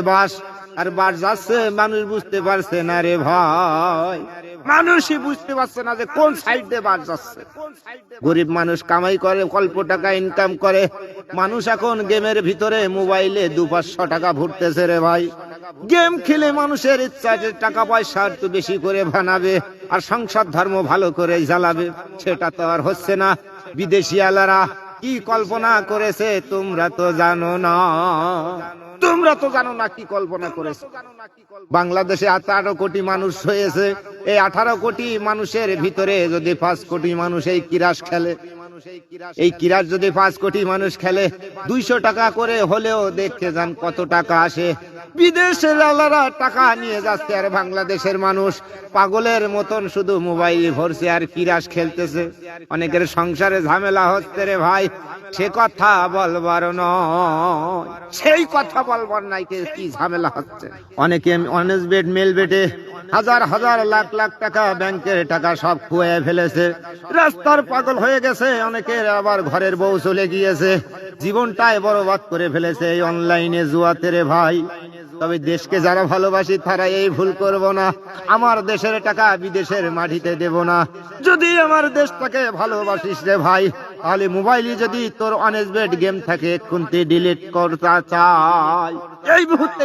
বাস আর বাস যাচ্ছে, মানুষ বুঝতে পারছে না রে ভাই, মানুষই বুঝতে পারছে না যে কোন সাইড দিয়ে বাস যাচ্ছে। গরিব মানুষ কামাই করে, অল্প টাকা ইনকাম করে, মানুষ এখন গেমের ভিতরে মোবাইলে 200-500 টাকা ভরতেছে রে ভাই। গেম খেলে মানুষের ইচ্ছা যে টাকা পয়সা একটু বেশি করে বানাবে আর সংসার ধর্ম ভালো করে জ্বালাবে, সেটা তো আর হচ্ছে না। বিদেশি আলারা কি কল্পনা করেছে তোমরা তো জানো না, তোমরা তো জানো না কি কল্পনা করেছে। বাংলাদেশে 18 কোটি মানুষ হয়েছে, এই 18 কোটি মানুষের ভিতরে যদি 5 কোটি মানুষ এই কিরাস খেলে, এই কিরাস যদি 5 কোটি মানুষ খেলে, 200 টাকা করে হলেও দেখতে যান কত টাকা আসে। বিদেশের আলারা টাকা নিয়ে যাচ্ছে আর বাংলাদেশের মানুষ পাগলের মতন শুধু মোবাইল ভরছে আর কিরাস খেলতেছে। অনেকের সংসারে ঝামেলা হচ্ছে রে ভাই, সে কথা বলবার নয়, সেই কথা বলবার নাই কি ঝামেলা হচ্ছে। অনেকে অনেক বেড মেল বেটে হাজার হাজার লাখ লাখ টাকা ব্যাংকের টাকা সব খুয়ে ফেলেছে, রাস্তার পাগল হয়ে গেছে। অনেকের আবার ঘরের বউ চলে গিয়েছে, জীবনটাই বরবাদ করে ফেলেছে এই অনলাইনে জুয়াতে রে ভাই। তবে দেশকে যারা ভালোবাসি তারা এই ভুল করব না, আমার দেশের টাকা বিদেশের মাটিতে দেব না। যদি আমার দেশটাকে ভালোবাসিস রে ভাই, তাহলে মোবাইলে যদি তোর অনেক বেড গেম থাকে এক্ষুনি ডিলিট করতে চাই এই মুহূর্তে।